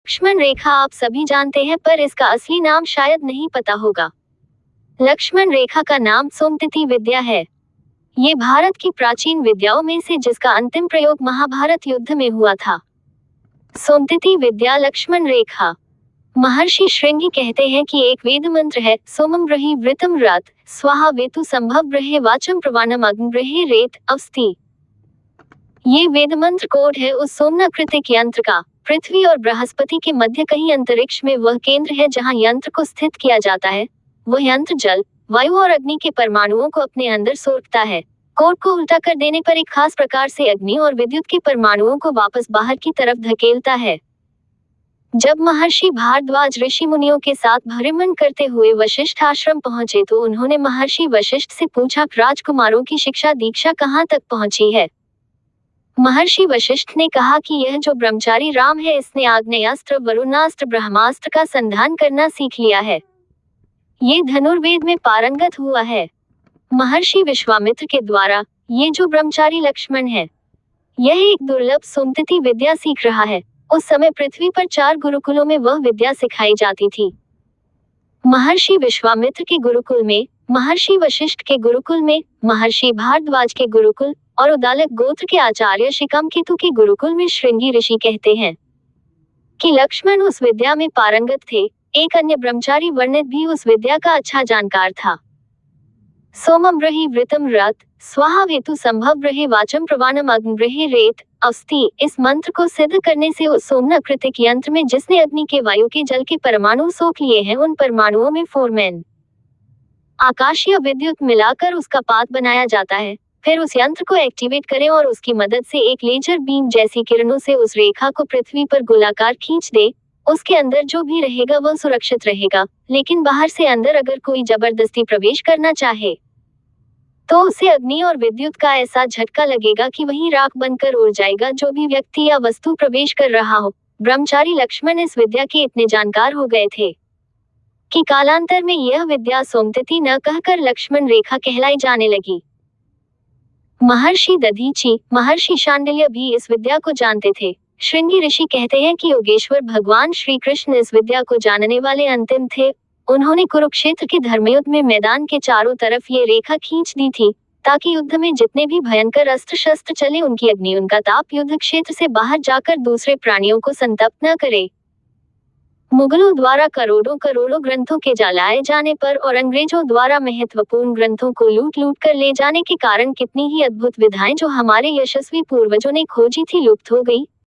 लक्ष्मण रेखा आप सभी जानते हैं, पर इसका असली नाम शायद नहीं पता होगा। लक्ष्मण रेखा का नाम सोमतिथि विद्या है। ये भारत की प्राचीन विद्याओं में से जिसका अंतिम प्रयोग महाभारत युद्ध में हुआ था। सोमतिथि विद्या लक्ष्मण रेखा। महर्षि श्रृंगी कहते हैं कि एक वेद मंत्र है, सोमम ब्रही वृतम रत स्वाहा वेतु संभव ब्रहे वाचम प्रवाणम अग्न ब्रहे रेत अवस्थि। ये वेद मंत्र कोड है उस सोमना कृतिक यंत्र का। पृथ्वी और बृहस्पति के मध्य कहीं अंतरिक्ष में वह केंद्र है जहां यंत्र को स्थित किया जाता है। वह यंत्र जल, वायु और अग्नि के परमाणुओं को अपने अंदर सोखता है। कोड को उल्टा कर देने पर एक खास प्रकार से अग्नि और विद्युत के परमाणुओं को वापस बाहर की तरफ धकेलता है। जब महर्षि भारद्वाज ऋषि मुनियों के साथ भ्रमण करते हुए वशिष्ठ आश्रम पहुंचे तो उन्होंने महर्षि वशिष्ठ से पूछा, राजकुमारों की शिक्षा दीक्षा कहाँ तक पहुंची है। महर्षि वशिष्ठ ने कहा कि यह जो ब्रह्मचारी राम है, इसने आग्नेयास्त्र, वरुणास्त्र, ब्रह्मास्त्र का संधान करना सीख लिया है। ये धनुर्वेद में पारंगत हुआ है। महर्षि विश्वामित्र के द्वारा ये जो ब्रह्मचारी लक्ष्मण है, यह एक दुर्लभ सोमतिथि विद्या सीख रहा है। उस समय पृथ्वी पर 4 गुरुकुलों में वह विद्या सिखाई जाती थी। महर्षि विश्वामित्र के गुरुकुल में, महर्षि वशिष्ठ के गुरुकुल में, महर्षि भारद्वाज के गुरुकुल और उदालक गोत्र के आचार्य शिकामकेतु के गुरुकुल में श्रृंगी ऋषि कहते हैं कि लक्ष्मण उस विद्या में पारंगत थे। एक अन्य ब्रह्मचारी वर्णित भी उस विद्या का अच्छा जानकार था। सोमम ब्रही वृतम रत स्वाहा वेतु संभव ब्रहे वाचम प्रवाणम अग्न ब्रहे रेत अवस्थि। इस मंत्र को सिद्ध करने से उस सोमना कृतिक यंत्र में जिसने अग्नि के, वायु के, जल के परमाणु सोख लिए हैं, उन परमाणुओं में फोरमैन आकाशीय विद्युत मिलाकर उसका पात बनाया जाता है। फिर उस यंत्र को एक्टिवेट करें और उसकी मदद से एक लेजर बीम जैसी किरणों से उस रेखा को पृथ्वी पर गोलाकार खींच दे। उसके अंदर जो भी रहेगा वह सुरक्षित रहेगा, लेकिन बाहर से अंदर अगर कोई जबरदस्ती प्रवेश करना चाहे तो उसे अग्नि और विद्युत का ऐसा झटका लगेगा कि वहीं राख बनकर उड़ जाएगा जो भी व्यक्ति या वस्तु प्रवेश कर रहा हो। ब्रह्मचारी लक्ष्मण इस विद्या के इतने जानकार हो गए थे कि कालांतर में यह विद्या सोमतिथि न कहकर लक्ष्मण रेखा कहलाई जाने लगी। महर्षि दधीची, महर्षि शांडिल्य भी इस विद्या को जानते थे। श्रृंगी ऋषि कहते हैं कि योगेश्वर भगवान श्री कृष्ण इस विद्या को जानने वाले अंतिम थे। उन्होंने कुरुक्षेत्र के धर्मयुद्ध में मैदान के चारों तरफ ये रेखा खींच दी थी ताकि युद्ध में जितने भी भयंकर अस्त्र शस्त्र चले, उनकी अग्नि, उनका ताप युद्ध क्षेत्र से बाहर जाकर दूसरे प्राणियों को संतप्त न करे। मुगलों द्वारा करोड़ों करोड़ों ग्रंथों के जलाए जाने पर और अंग्रेजों द्वारा महत्वपूर्ण ग्रंथों को लूट लूट कर ले जाने के कारण कितनी ही अद्भुत विधाएं जो हमारे यशस्वी पूर्वजों ने खोजी थी, लुप्त हो गई।